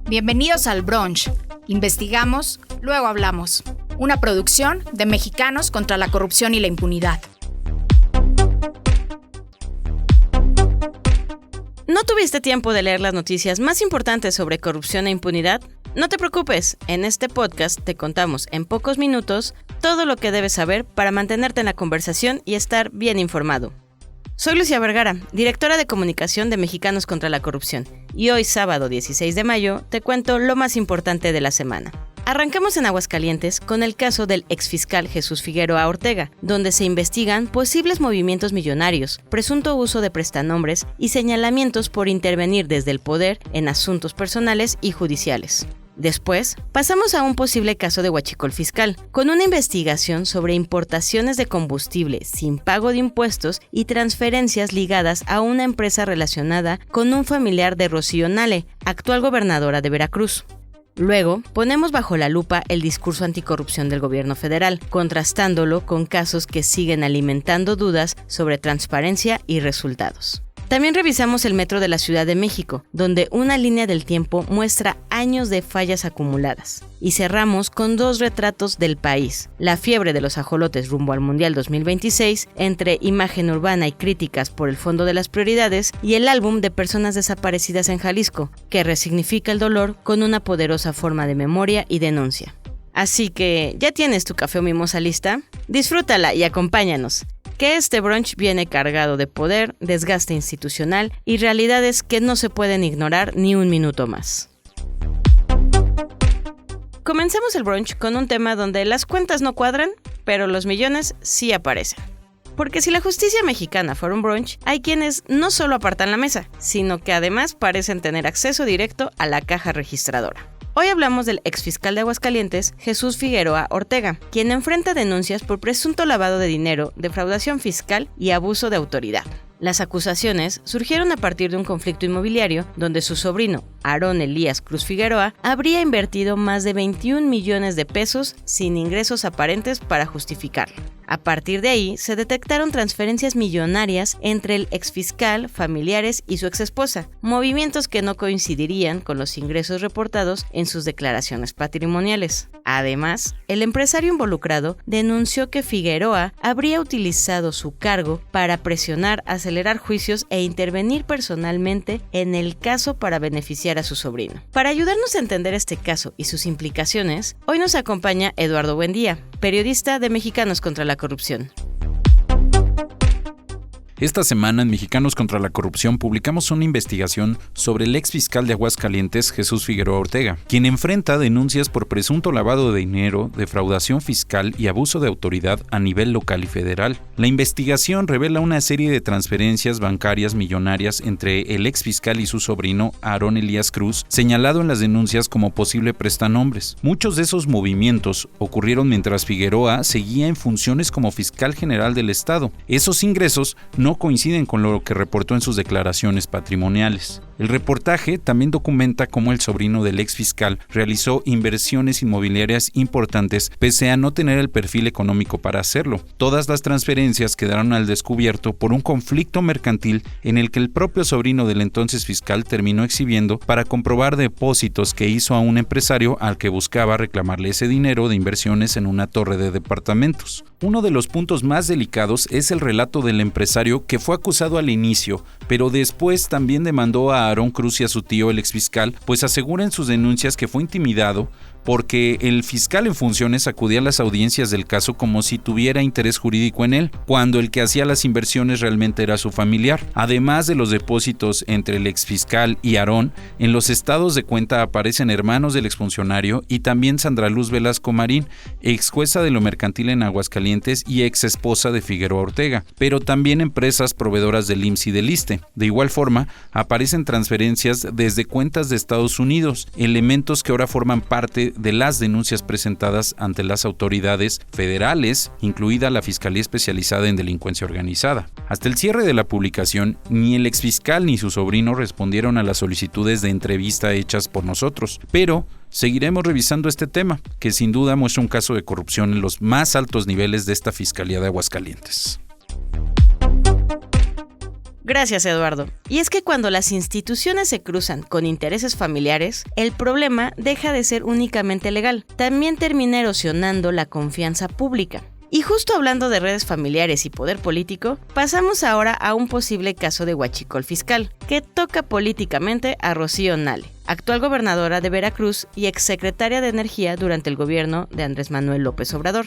Bienvenidos al Brunch. Investigamos, luego hablamos. Una producción de Mexicanos contra la Corrupción y la Impunidad. ¿No tuviste tiempo de leer las noticias más importantes sobre corrupción e impunidad? No te preocupes, en este podcast te contamos en pocos minutos todo lo que debes saber para mantenerte en la conversación y estar bien informado. Soy Lucía Vergara, directora de comunicación de Mexicanos contra la Corrupción, y hoy, sábado 16 de mayo, te cuento lo más importante de la semana. Arrancamos en Aguascalientes con el caso del exfiscal Jesús Figueroa Ortega, donde se investigan posibles movimientos millonarios, presunto uso de prestanombres y señalamientos por intervenir desde el poder en asuntos personales y judiciales. Después, pasamos a un posible caso de huachicol fiscal, con una investigación sobre importaciones de combustible sin pago de impuestos y transferencias ligadas a una empresa relacionada con un familiar de Rocío Nale, actual gobernadora de Veracruz. Luego, ponemos bajo la lupa el discurso anticorrupción del gobierno federal, contrastándolo con casos que siguen alimentando dudas sobre transparencia y resultados. También revisamos el metro de la Ciudad de México, donde una línea del tiempo muestra años de fallas acumuladas. Y cerramos con dos retratos del país: la fiebre de los ajolotes rumbo al Mundial 2026, entre imagen urbana y críticas por el fondo de las prioridades, y el álbum de personas desaparecidas en Jalisco, que resignifica el dolor con una poderosa forma de memoria y denuncia. Así que, ¿ya tienes tu café o mimosa lista? Disfrútala y acompáñanos, que este brunch viene cargado de poder, desgaste institucional y realidades que no se pueden ignorar ni un minuto más. Comencemos el brunch con un tema donde las cuentas no cuadran, pero los millones sí aparecen. Porque si la justicia mexicana fuera un brunch, hay quienes no solo apartan la mesa, sino que además parecen tener acceso directo a la caja registradora. Hoy hablamos del exfiscal de Aguascalientes, Jesús Figueroa Ortega, quien enfrenta denuncias por presunto lavado de dinero, defraudación fiscal y abuso de autoridad. Las acusaciones surgieron a partir de un conflicto inmobiliario donde su sobrino, Aarón Elías Cruz Figueroa, habría invertido más de 21 millones de pesos sin ingresos aparentes para justificarlo. A partir de ahí, se detectaron transferencias millonarias entre el exfiscal, familiares y su exesposa, movimientos que no coincidirían con los ingresos reportados en sus declaraciones patrimoniales. Además, el empresario involucrado denunció que Figueroa habría utilizado su cargo para presionar, acelerar juicios e intervenir personalmente en el caso para beneficiar a su sobrino. Para ayudarnos a entender este caso y sus implicaciones, hoy nos acompaña Eduardo Buendía, periodista de Mexicanos contra la Corrupción. Esta semana en Mexicanos contra la Corrupción publicamos una investigación sobre el exfiscal de Aguascalientes, Jesús Figueroa Ortega, quien enfrenta denuncias por presunto lavado de dinero, defraudación fiscal y abuso de autoridad a nivel local y federal. La investigación revela una serie de transferencias bancarias millonarias entre el exfiscal y su sobrino, Aarón Elías Cruz, señalado en las denuncias como posible prestanombres. Muchos de esos movimientos ocurrieron mientras Figueroa seguía en funciones como fiscal general del Estado. Esos ingresos no coinciden con lo que reportó en sus declaraciones patrimoniales. El reportaje también documenta cómo el sobrino del exfiscal realizó inversiones inmobiliarias importantes pese a no tener el perfil económico para hacerlo. Todas las transferencias quedaron al descubierto por un conflicto mercantil en el que el propio sobrino del entonces fiscal terminó exhibiendo para comprobar depósitos que hizo a un empresario al que buscaba reclamarle ese dinero de inversiones en una torre de departamentos. Uno de los puntos más delicados es el relato del empresario que fue acusado al inicio, pero después también demandó a Aarón Cruz y a su tío, el exfiscal, pues asegura en sus denuncias que fue intimidado porque el fiscal en funciones acudía a las audiencias del caso como si tuviera interés jurídico en él, cuando el que hacía las inversiones realmente era su familiar. Además de los depósitos entre el exfiscal y Aarón, en los estados de cuenta aparecen hermanos del exfuncionario y también Sandra Luz Velasco Marín, ex jueza de lo mercantil en Aguascalientes y ex esposa de Figueroa Ortega, pero también empresas proveedoras del IMSS y del ISSSTE. De igual forma, aparecen transferencias desde cuentas de Estados Unidos, elementos que ahora forman parte de las denuncias presentadas ante las autoridades federales, incluida la Fiscalía Especializada en Delincuencia Organizada. Hasta el cierre de la publicación, ni el exfiscal ni su sobrino respondieron a las solicitudes de entrevista hechas por nosotros, pero seguiremos revisando este tema, que sin duda muestra un caso de corrupción en los más altos niveles de esta Fiscalía de Aguascalientes. Gracias, Eduardo. Y es que cuando las instituciones se cruzan con intereses familiares, el problema deja de ser únicamente legal, también termina erosionando la confianza pública. Y justo hablando de redes familiares y poder político, pasamos ahora a un posible caso de huachicol fiscal, que toca políticamente a Rocío Nale, actual gobernadora de Veracruz y exsecretaria de Energía durante el gobierno de Andrés Manuel López Obrador.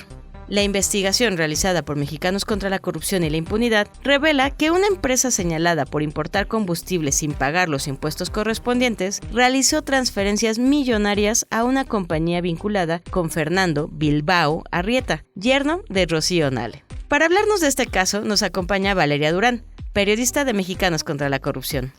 La investigación realizada por Mexicanos contra la Corrupción y la Impunidad revela que una empresa señalada por importar combustible sin pagar los impuestos correspondientes realizó transferencias millonarias a una compañía vinculada con Fernando Bilbao Arrieta, yerno de Rocío Nale. Para hablarnos de este caso nos acompaña Valeria Durán, periodista de Mexicanos contra la Corrupción.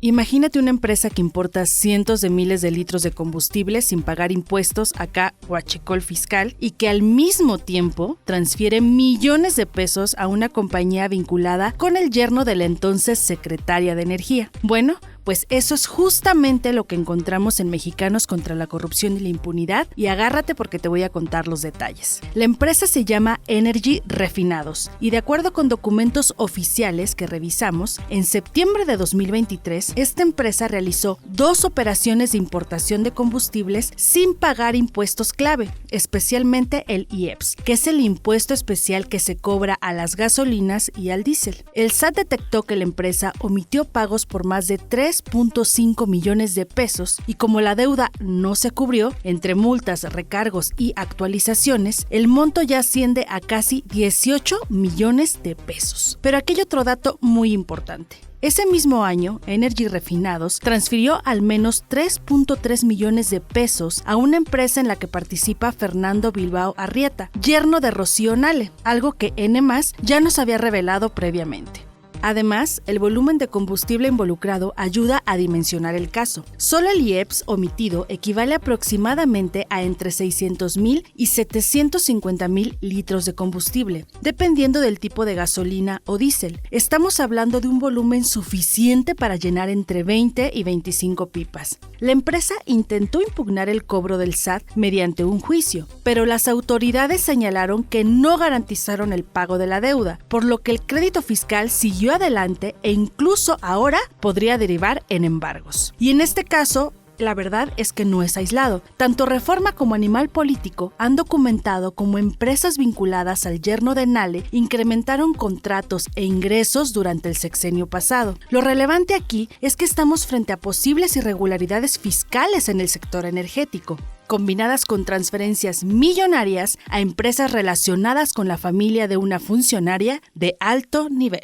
Imagínate una empresa que importa cientos de miles de litros de combustible sin pagar impuestos, acá huachicol fiscal, y que al mismo tiempo transfiere millones de pesos a una compañía vinculada con el yerno de la entonces secretaria de Energía. Bueno, pues eso es justamente lo que encontramos en Mexicanos contra la Corrupción y la Impunidad, y agárrate porque te voy a contar los detalles. La empresa se llama Energy Refinados y de acuerdo con documentos oficiales que revisamos, en septiembre de 2023, esta empresa realizó 2 operaciones de importación de combustibles sin pagar impuestos clave, especialmente el IEPS, que es el impuesto especial que se cobra a las gasolinas y al diésel. El SAT detectó que la empresa omitió pagos por más de 3.5 millones de pesos y como la deuda no se cubrió, entre multas, recargos y actualizaciones, el monto ya asciende a casi 18 millones de pesos. Pero aquí hay otro dato muy importante. Ese mismo año, Energy Refinados transfirió al menos 3.3 millones de pesos a una empresa en la que participa Fernando Bilbao Arrieta, yerno de Rocío Nale, algo que N+ ya nos había revelado previamente. Además, el volumen de combustible involucrado ayuda a dimensionar el caso. Solo el IEPS omitido equivale aproximadamente a entre 600,000 y 750,000 litros de combustible, dependiendo del tipo de gasolina o diésel. Estamos hablando de un volumen suficiente para llenar entre 20 y 25 pipas. La empresa intentó impugnar el cobro del SAT mediante un juicio, pero las autoridades señalaron que no garantizaron el pago de la deuda, por lo que el crédito fiscal siguió adelante e incluso ahora podría derivar en embargos. Y en este caso, la verdad es que no es aislado. Tanto Reforma como Animal Político han documentado cómo empresas vinculadas al yerno de Nale incrementaron contratos e ingresos durante el sexenio pasado. Lo relevante aquí es que estamos frente a posibles irregularidades fiscales en el sector energético, combinadas con transferencias millonarias a empresas relacionadas con la familia de una funcionaria de alto nivel.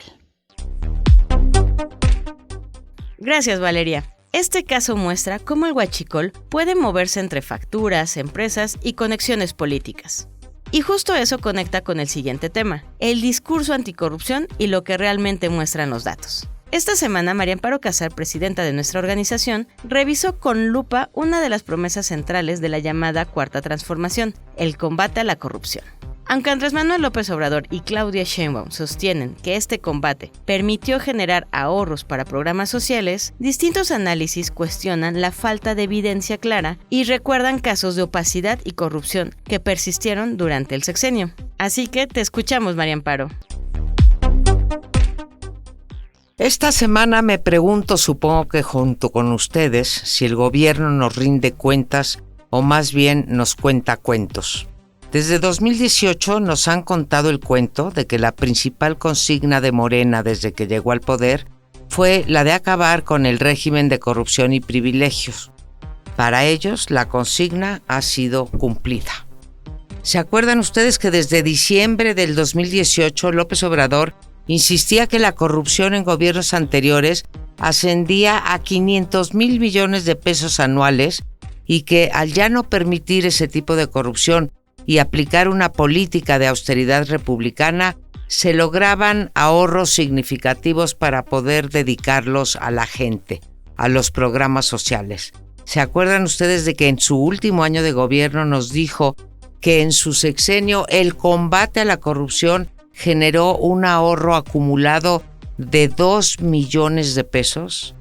Gracias, Valeria. Este caso muestra cómo el huachicol puede moverse entre facturas, empresas y conexiones políticas. Y justo eso conecta con el siguiente tema, el discurso anticorrupción y lo que realmente muestran los datos. Esta semana, María Amparo Casar, presidenta de nuestra organización, revisó con lupa una de las promesas centrales de la llamada Cuarta Transformación, el combate a la corrupción. Aunque Andrés Manuel López Obrador y Claudia Sheinbaum sostienen que este combate permitió generar ahorros para programas sociales, distintos análisis cuestionan la falta de evidencia clara y recuerdan casos de opacidad y corrupción que persistieron durante el sexenio. Así que te escuchamos, María Amparo. Esta semana me pregunto, supongo que junto con ustedes, si el gobierno nos rinde cuentas o más bien nos cuenta cuentos. Desde 2018 nos han contado el cuento de que la principal consigna de Morena desde que llegó al poder fue la de acabar con el régimen de corrupción y privilegios. Para ellos, la consigna ha sido cumplida. ¿Se acuerdan ustedes que desde diciembre del 2018 López Obrador insistía que la corrupción en gobiernos anteriores ascendía a 500,000 millones de pesos anuales y que al ya no permitir ese tipo de corrupción y aplicar una política de austeridad republicana, se lograban ahorros significativos para poder dedicarlos a la gente, a los programas sociales? ¿Se acuerdan ustedes de que en su último año de gobierno nos dijo que en su sexenio el combate a la corrupción generó un ahorro acumulado de 2 millones de pesos?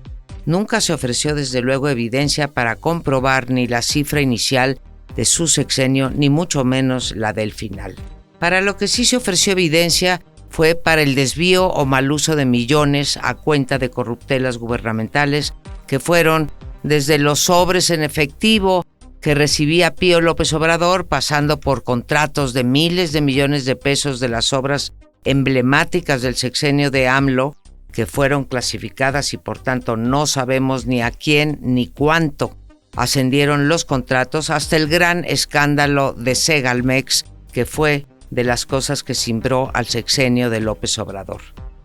Nunca se ofreció desde luego evidencia para comprobar ni la cifra inicial de su sexenio, ni mucho menos la del final. Para lo que sí se ofreció evidencia fue para el desvío o mal uso de millones a cuenta de corruptelas gubernamentales que fueron desde los sobres en efectivo que recibía Pío López Obrador, pasando por contratos de miles de millones de pesos de las obras emblemáticas del sexenio de AMLO, que fueron clasificadas y por tanto no sabemos ni a quién ni cuánto ascendieron los contratos, hasta el gran escándalo de Segalmex, que fue de las cosas que cimbró al sexenio de López Obrador.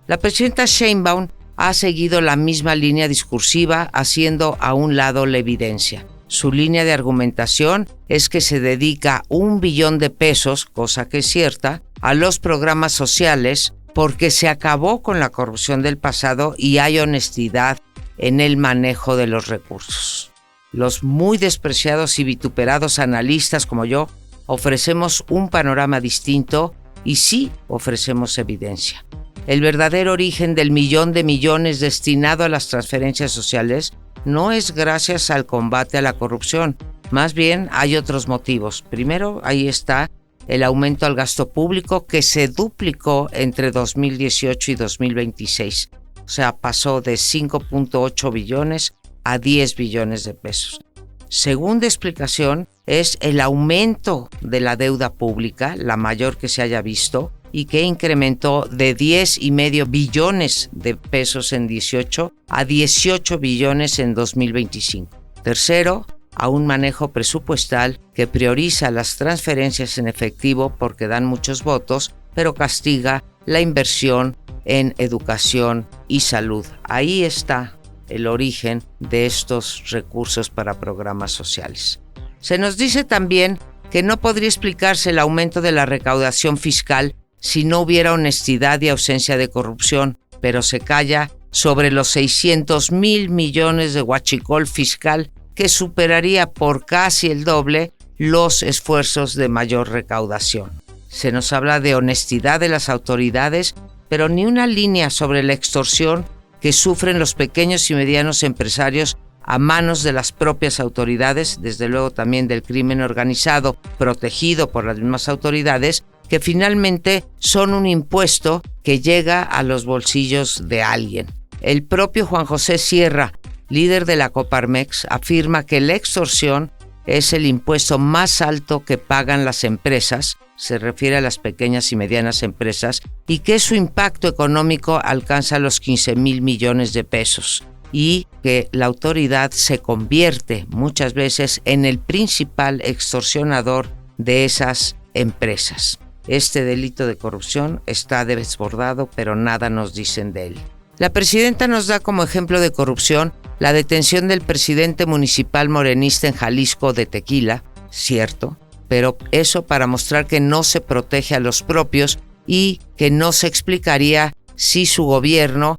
La presidenta Sheinbaum ha seguido la misma línea discursiva, haciendo a un lado la evidencia. Su línea de argumentación es que se dedica 1 billón de pesos, cosa que es cierta, a los programas sociales porque se acabó con la corrupción del pasado y hay honestidad en el manejo de los recursos. Los muy despreciados y vituperados analistas como yo ofrecemos un panorama distinto y sí ofrecemos evidencia. El verdadero origen del 1 millón de millones destinado a las transferencias sociales no es gracias al combate a la corrupción, más bien hay otros motivos. Primero, ahí está el aumento al gasto público que se duplicó entre 2018 y 2026. O sea, pasó de 5.8 billones a 10 billones de pesos. Segunda explicación es el aumento de la deuda pública, la mayor que se haya visto, y que incrementó de 10,5 billones de pesos en 18 a 18 billones en 2025. Tercero, a un manejo presupuestal que prioriza las transferencias en efectivo porque dan muchos votos, pero castiga la inversión en educación y salud. Ahí está el origen de estos recursos para programas sociales. Se nos dice también que no podría explicarse el aumento de la recaudación fiscal si no hubiera honestidad y ausencia de corrupción, pero se calla sobre los 600,000 millones de huachicol fiscal que superaría por casi el doble los esfuerzos de mayor recaudación. Se nos habla de honestidad de las autoridades, pero ni una línea sobre la extorsión que sufren los pequeños y medianos empresarios a manos de las propias autoridades, desde luego también del crimen organizado, protegido por las mismas autoridades, que finalmente son un impuesto que llega a los bolsillos de alguien. El propio Juan José Sierra, líder de la Coparmex, afirma que la extorsión es el impuesto más alto que pagan las empresas, se refiere a las pequeñas y medianas empresas, y que su impacto económico alcanza los 15,000 millones de pesos, y que la autoridad se convierte muchas veces en el principal extorsionador de esas empresas. Este delito de corrupción está desbordado, pero nada nos dicen de él. La presidenta nos da como ejemplo de corrupción la detención del presidente municipal morenista en Jalisco de Tequila, cierto, pero eso para mostrar que no se protege a los propios y que no se explicaría si su gobierno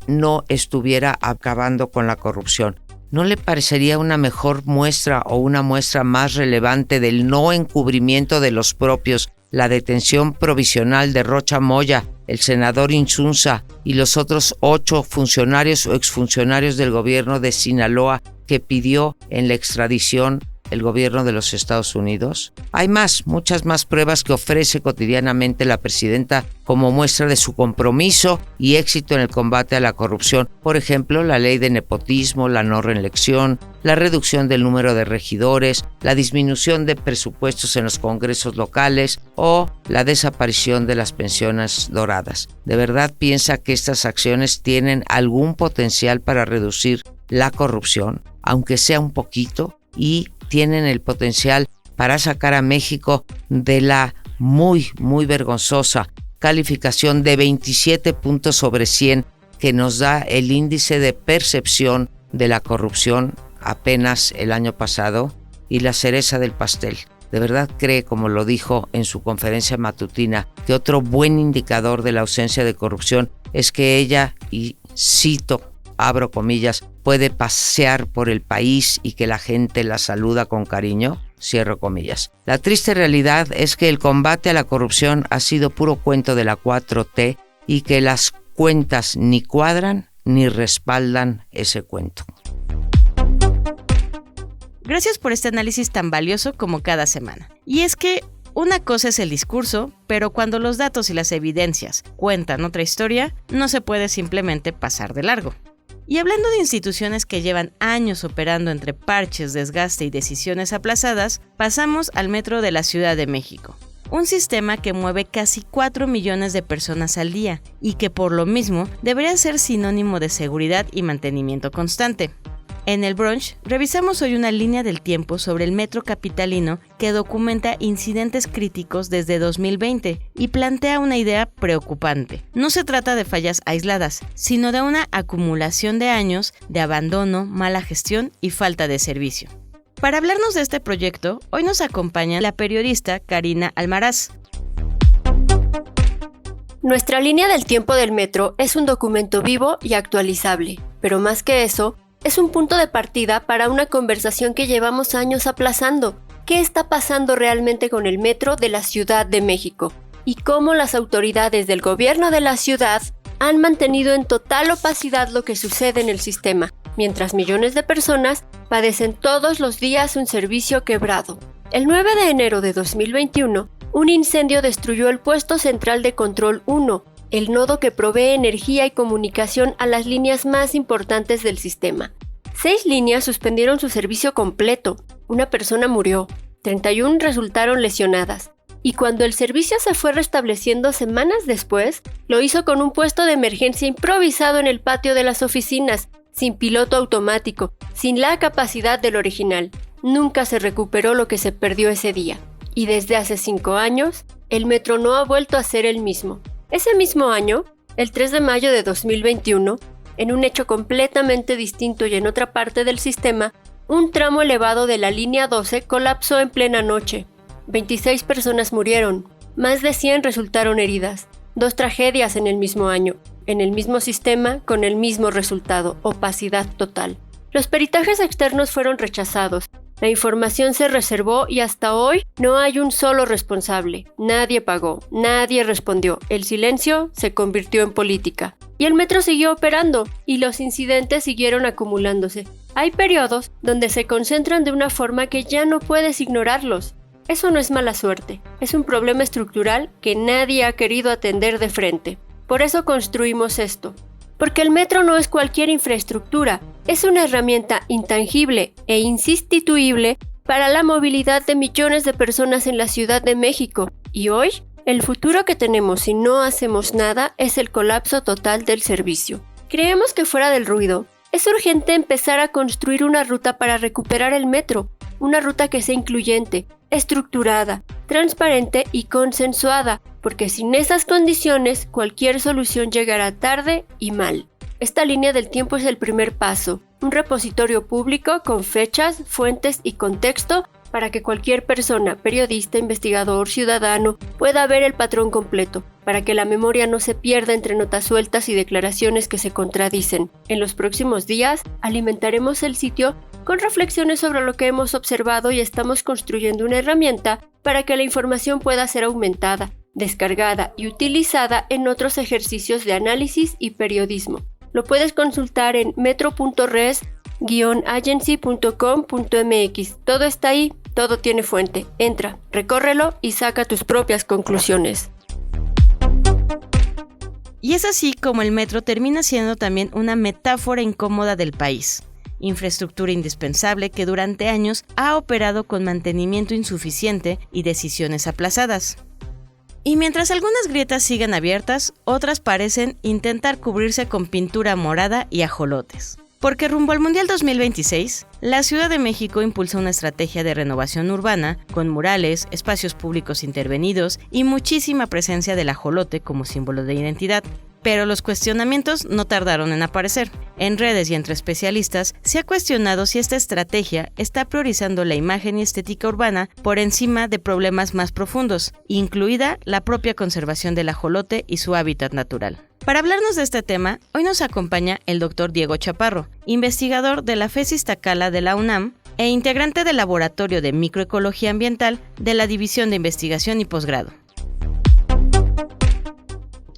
no estuviera acabando con la corrupción. ¿No le parecería una mejor muestra o una muestra más relevante del no encubrimiento de los propios la detención provisional de Rocha Moya, el senador Insunza y los otros 8 funcionarios o exfuncionarios del gobierno de Sinaloa que pidió en la extradición el gobierno de los Estados Unidos? Hay muchas más pruebas que ofrece cotidianamente la presidenta como muestra de su compromiso y éxito en el combate a la corrupción. Por ejemplo, la ley de nepotismo, la no reelección, la reducción del número de regidores, la disminución de presupuestos en los congresos locales o la desaparición de las pensiones doradas. ¿De verdad piensa que estas acciones tienen algún potencial para reducir la corrupción, aunque sea un poquito, y tienen el potencial para sacar a México de la muy vergonzosa calificación de 27 puntos sobre 100 que nos da el índice de percepción de la corrupción apenas el año pasado? Y la cereza del pastel, ¿de verdad cree, como lo dijo en su conferencia matutina, que otro buen indicador de la ausencia de corrupción es que ella, y cito, abro comillas, puede pasear por el país y que la gente la saluda con cariño? Cierro comillas. La triste realidad es que el combate a la corrupción ha sido puro cuento de la 4T y que las cuentas ni cuadran ni respaldan ese cuento. Gracias por este análisis tan valioso como cada semana. Y es que una cosa es el discurso, pero cuando los datos y las evidencias cuentan otra historia, no se puede simplemente pasar de largo. Y hablando de instituciones que llevan años operando entre parches, desgaste y decisiones aplazadas, pasamos al Metro de la Ciudad de México. Un sistema que mueve casi 4 millones de personas al día y que por lo mismo debería ser sinónimo de seguridad y mantenimiento constante. En el brunch, revisamos hoy una línea del tiempo sobre el metro capitalino que documenta incidentes críticos desde 2020 y plantea una idea preocupante. No se trata de fallas aisladas, sino de una acumulación de años de abandono, mala gestión y falta de servicio. Para hablarnos de este proyecto, hoy nos acompaña la periodista Karina Almaraz. Nuestra línea del tiempo del metro es un documento vivo y actualizable, pero más que eso, es un punto de partida para una conversación que llevamos años aplazando. ¿Qué está pasando realmente con el metro de la Ciudad de México? Y cómo las autoridades del gobierno de la ciudad han mantenido en total opacidad lo que sucede en el sistema, mientras millones de personas padecen todos los días un servicio quebrado. El 9 de enero de 2021, un incendio destruyó el puesto central de Control 1, el nodo que provee energía y comunicación a las líneas más importantes del sistema. 6 líneas suspendieron su servicio completo, una persona murió, 31 resultaron lesionadas, y cuando el servicio se fue restableciendo semanas después, lo hizo con un puesto de emergencia improvisado en el patio de las oficinas, sin piloto automático, sin la capacidad del original. Nunca se recuperó lo que se perdió ese día, y desde hace 5 años, el metro no ha vuelto a ser el mismo. Ese mismo año, el 3 de mayo de 2021, en un hecho completamente distinto y en otra parte del sistema, un tramo elevado de la línea 12 colapsó en plena noche. 26 personas murieron, más de 100 resultaron heridas. 2 tragedias en el mismo año, en el mismo sistema, con el mismo resultado, opacidad total. Los peritajes externos fueron rechazados. La información se reservó y hasta hoy no hay un solo responsable. Nadie pagó, nadie respondió. El silencio se convirtió en política. Y el metro siguió operando y los incidentes siguieron acumulándose. Hay periodos donde se concentran de una forma que ya no puedes ignorarlos. Eso no es mala suerte, es un problema estructural que nadie ha querido atender de frente. Por eso construimos esto. Porque el metro no es cualquier infraestructura, es una herramienta intangible e insustituible para la movilidad de millones de personas en la Ciudad de México. Y hoy, el futuro que tenemos si no hacemos nada es el colapso total del servicio. Creemos que fuera del ruido, es urgente empezar a construir una ruta para recuperar el metro, una ruta que sea incluyente, estructurada, transparente y consensuada, porque sin esas condiciones cualquier solución llegará tarde y mal. Esta línea del tiempo es el primer paso, un repositorio público con fechas, fuentes y contexto para que cualquier persona, periodista, investigador, ciudadano, pueda ver el patrón completo, para que la memoria no se pierda entre notas sueltas y declaraciones que se contradicen. En los próximos días alimentaremos el sitio con reflexiones sobre lo que hemos observado y estamos construyendo una herramienta para que la información pueda ser aumentada, descargada y utilizada en otros ejercicios de análisis y periodismo. Lo puedes consultar en metro.res-agency.com.mx. Todo está ahí, todo tiene fuente. Entra, recórrelo y saca tus propias conclusiones. Y es así como el metro termina siendo también una metáfora incómoda del país. Infraestructura indispensable que durante años ha operado con mantenimiento insuficiente y decisiones aplazadas. Y mientras algunas grietas sigan abiertas, otras parecen intentar cubrirse con pintura morada y ajolotes. Porque rumbo al Mundial 2026, la Ciudad de México impulsa una estrategia de renovación urbana con murales, espacios públicos intervenidos y muchísima presencia del ajolote como símbolo de identidad. Pero los cuestionamientos no tardaron en aparecer. En redes y entre especialistas se ha cuestionado si esta estrategia está priorizando la imagen y estética urbana por encima de problemas más profundos, incluida la propia conservación del ajolote y su hábitat natural. Para hablarnos de este tema, hoy nos acompaña el Dr. Diego Chaparro, investigador de la FES Iztacala de la UNAM e integrante del Laboratorio de Microecología Ambiental de la División de Investigación y Posgrado.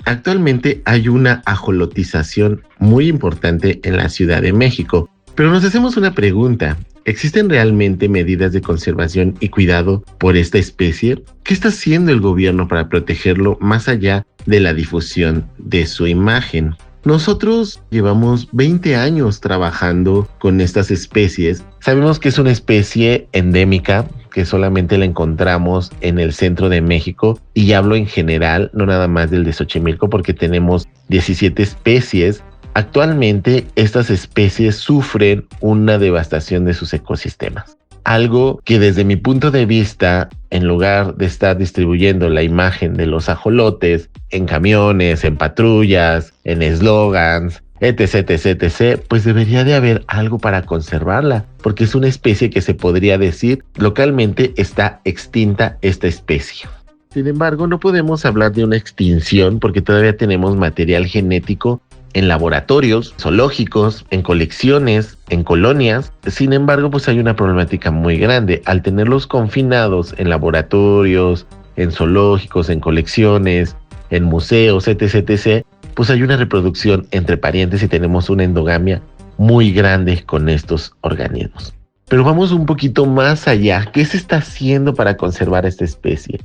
Actualmente hay una ajolotización muy importante en la Ciudad de México, pero nos hacemos una pregunta. ¿Existen realmente medidas de conservación y cuidado por esta especie? ¿Qué está haciendo el gobierno para protegerlo más allá de la difusión de su imagen? Nosotros llevamos 20 años trabajando con estas especies. Sabemos que es una especie endémica, que solamente la encontramos en el centro de México, y hablo en general, no nada más del de Xochimilco, porque tenemos 17 especies. Actualmente estas especies sufren una devastación de sus ecosistemas. Algo que desde mi punto de vista, en lugar de estar distribuyendo la imagen de los ajolotes en camiones, en patrullas, en eslogans, etc., pues debería de haber algo para conservarla, porque es una especie que se podría decir localmente está extinta esta especie. Sin embargo, no podemos hablar de una extinción porque todavía tenemos material genético en laboratorios, zoológicos, en colecciones, en colonias. Sin embargo, pues hay una problemática muy grande. Al tenerlos confinados en laboratorios, en zoológicos, en colecciones, en museos, etc., pues hay una reproducción entre parientes y tenemos una endogamia muy grande con estos organismos. Pero vamos un poquito más allá. ¿Qué se está haciendo para conservar esta especie?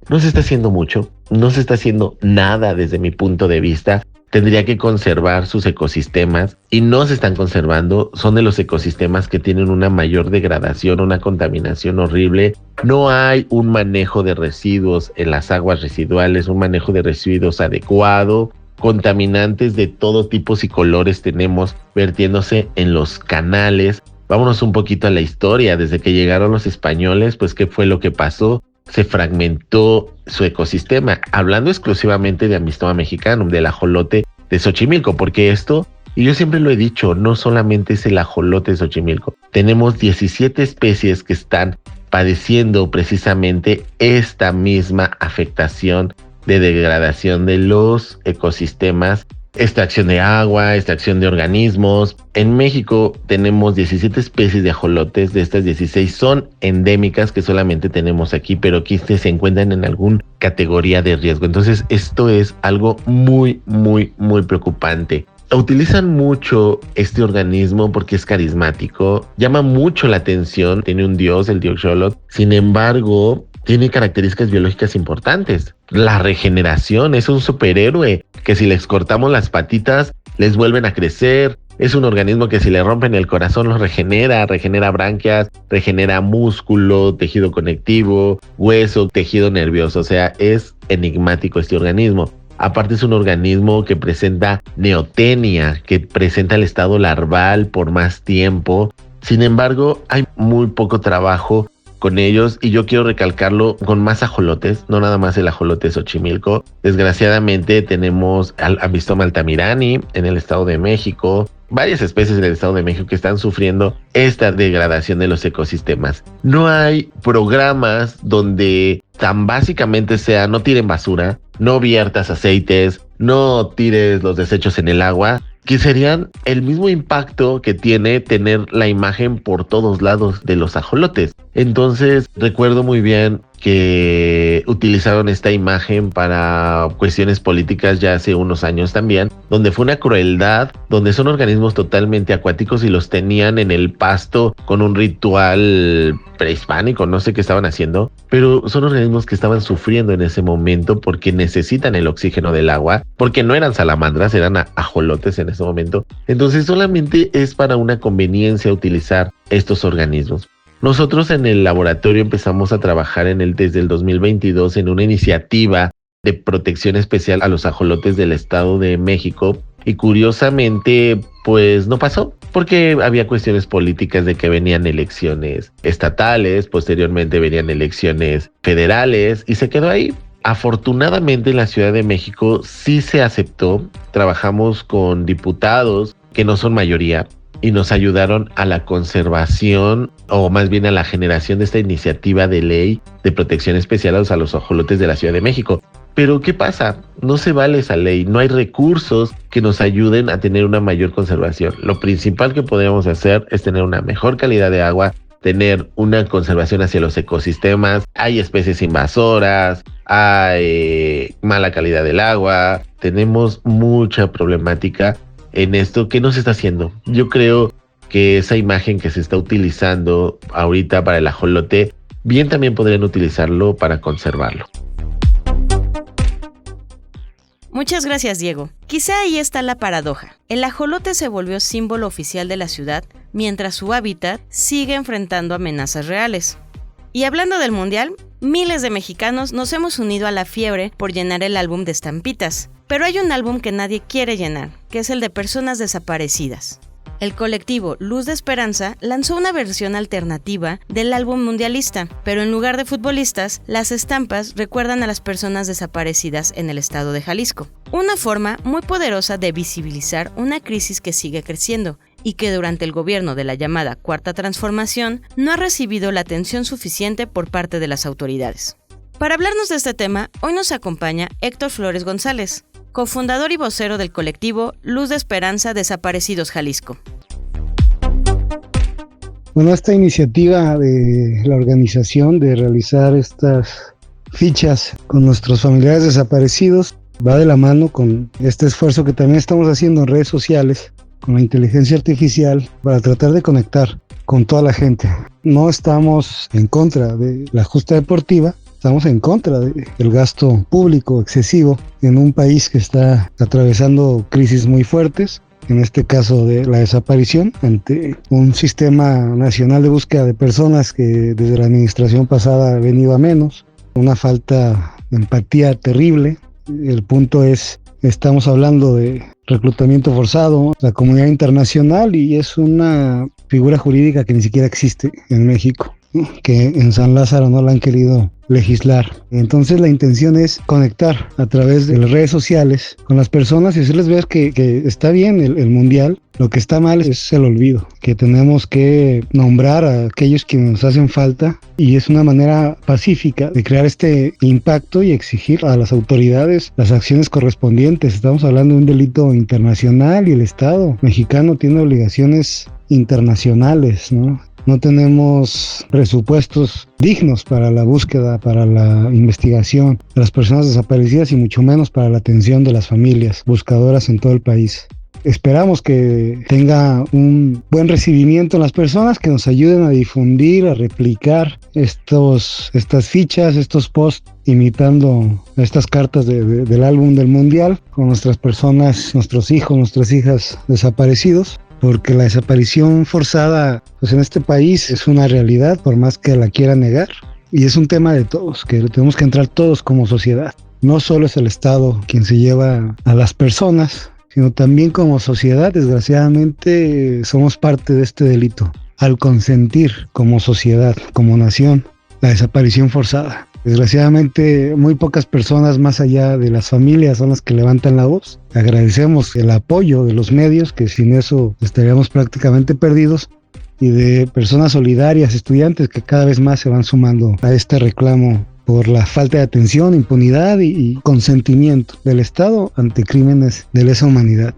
No se está haciendo mucho, no se está haciendo nada desde mi punto de vista. Tendría que conservar sus ecosistemas y no se están conservando. Son de los ecosistemas que tienen una mayor degradación, una contaminación horrible. No hay un manejo de residuos en las aguas residuales, un manejo de residuos adecuado. Contaminantes de todo tipo y colores tenemos vertiéndose en los canales. Vámonos un poquito a la historia. Desde que llegaron los españoles, pues ¿qué fue lo que pasó? Se fragmentó su ecosistema, hablando exclusivamente de Amistoma mexicanum, del ajolote de Xochimilco, porque esto, y yo siempre lo he dicho, no solamente es el ajolote de Xochimilco, tenemos 17 especies que están padeciendo precisamente esta misma afectación de degradación de los ecosistemas, extracción de agua, extracción de organismos. En México tenemos 17 especies de ajolotes, de estas 16 son endémicas que solamente tenemos aquí, pero aquí se encuentran en alguna categoría de riesgo. Entonces esto es algo muy preocupante. Utilizan mucho este organismo porque es carismático, llama mucho la atención, tiene un dios, el dios Xolotl. Sin embargo, tiene características biológicas importantes. La regeneración, es un superhéroe que si les cortamos las patitas les vuelven a crecer. Es un organismo que si le rompen el corazón lo regenera branquias, regenera músculo, tejido conectivo, hueso, tejido nervioso. O sea, es enigmático este organismo. Aparte es un organismo que presenta neotenia, que presenta el estado larval por más tiempo. Sin embargo, hay muy poco trabajo con ellos y yo quiero recalcarlo con más ajolotes, no nada más el ajolote de Xochimilco. Desgraciadamente tenemos al Amistoma altamirani en el Estado de México, varias especies en el Estado de México que están sufriendo esta degradación de los ecosistemas. No hay programas donde tan básicamente sea no tiren basura, no viertas aceites, no tires los desechos en el agua, que serían el mismo impacto que tiene tener la imagen por todos lados de los ajolotes. Entonces recuerdo muy bien que utilizaron esta imagen para cuestiones políticas ya hace unos años también, donde fue una crueldad, donde son organismos totalmente acuáticos y los tenían en el pasto con un ritual prehispánico, no sé qué estaban haciendo, pero son organismos que estaban sufriendo en ese momento porque necesitan el oxígeno del agua, porque no eran salamandras, eran ajolotes en ese momento. Entonces solamente es para una conveniencia utilizar estos organismos. Nosotros en el laboratorio empezamos a trabajar desde el 2022 en una iniciativa de protección especial a los ajolotes del Estado de México y curiosamente pues no pasó porque había cuestiones políticas de que venían elecciones estatales, posteriormente venían elecciones federales y se quedó ahí. Afortunadamente en la Ciudad de México sí se aceptó, trabajamos con diputados que no son mayoría, y nos ayudaron a la conservación o más bien a la generación de esta iniciativa de ley de protección especial a los ajolotes de la Ciudad de México. Pero ¿qué pasa? No se vale esa ley, no hay recursos que nos ayuden a tener una mayor conservación. Lo principal que podríamos hacer es tener una mejor calidad de agua, tener una conservación hacia los ecosistemas. Hay especies invasoras, hay mala calidad del agua, tenemos mucha problemática en esto que no se está haciendo. Yo creo que esa imagen que se está utilizando ahorita para el ajolote, bien también podrían utilizarlo para conservarlo. Muchas gracias, Diego. Quizá ahí está la paradoja. El ajolote se volvió símbolo oficial de la ciudad, mientras su hábitat sigue enfrentando amenazas reales. Y hablando del Mundial, miles de mexicanos nos hemos unido a la fiebre por llenar el álbum de estampitas. Pero hay un álbum que nadie quiere llenar, que es el de personas desaparecidas. El colectivo Luz de Esperanza lanzó una versión alternativa del álbum mundialista, pero en lugar de futbolistas, las estampas recuerdan a las personas desaparecidas en el estado de Jalisco. Una forma muy poderosa de visibilizar una crisis que sigue creciendo y que durante el gobierno de la llamada Cuarta Transformación no ha recibido la atención suficiente por parte de las autoridades. Para hablarnos de este tema, hoy nos acompaña Héctor Flores González, cofundador y vocero del colectivo Luz de Esperanza Desaparecidos Jalisco. Bueno, esta iniciativa de la organización de realizar estas fichas con nuestros familiares desaparecidos va de la mano con este esfuerzo que también estamos haciendo en redes sociales con la inteligencia artificial para tratar de conectar con toda la gente. No estamos en contra de la justa deportiva, estamos en contra del gasto público excesivo en un país que está atravesando crisis muy fuertes, en este caso de la desaparición, ante un sistema nacional de búsqueda de personas que desde la administración pasada ha venido a menos, una falta de empatía terrible. El punto es, estamos hablando de reclutamiento forzado, la comunidad internacional, y es una figura jurídica que ni siquiera existe en México, que en San Lázaro no la han querido legislar. Entonces la intención es conectar a través de las redes sociales con las personas y hacerles ver que está bien el mundial. Lo que está mal es el olvido, que tenemos que nombrar a aquellos que nos hacen falta, y es una manera pacífica de crear este impacto y exigir a las autoridades las acciones correspondientes. Estamos hablando de un delito internacional y el Estado mexicano tiene obligaciones internacionales, ¿no? No tenemos presupuestos dignos para la búsqueda, para la investigación de las personas desaparecidas y mucho menos para la atención de las familias buscadoras en todo el país. Esperamos que tenga un buen recibimiento en las personas, que nos ayuden a difundir, a replicar estas fichas, estos posts, imitando estas cartas del álbum del Mundial con nuestras personas, nuestros hijos, nuestras hijas desaparecidos. Porque la desaparición forzada, pues en este país es una realidad, por más que la quiera negar, y es un tema de todos, que tenemos que entrar todos como sociedad. No solo es el Estado quien se lleva a las personas, sino también como sociedad, desgraciadamente, somos parte de este delito, al consentir como sociedad, como nación, la desaparición forzada. Desgraciadamente, muy pocas personas más allá de las familias son las que levantan la voz. Agradecemos el apoyo de los medios, que sin eso estaríamos prácticamente perdidos, y de personas solidarias, estudiantes que cada vez más se van sumando a este reclamo por la falta de atención, impunidad y consentimiento del Estado ante crímenes de lesa humanidad.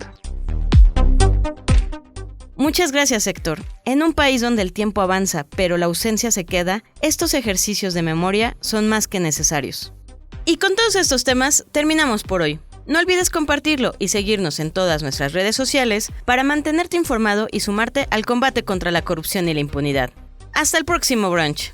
Muchas gracias, Héctor. En un país donde el tiempo avanza, pero la ausencia se queda, estos ejercicios de memoria son más que necesarios. Y con todos estos temas, terminamos por hoy. No olvides compartirlo y seguirnos en todas nuestras redes sociales para mantenerte informado y sumarte al combate contra la corrupción y la impunidad. Hasta el próximo brunch.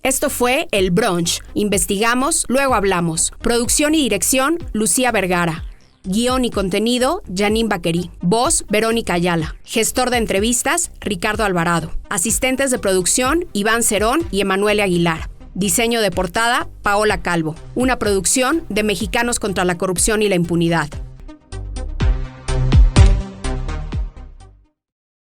Esto fue El Brunch. Investigamos, luego hablamos. Producción y dirección, Lucía Vergara. Guión y contenido, Janine Baquerí. Voz, Verónica Ayala. Gestor de entrevistas, Ricardo Alvarado. Asistentes de producción, Iván Cerón y Emanuele Aguilar. Diseño de portada, Paola Calvo. Una producción de Mexicanos contra la Corrupción y la Impunidad.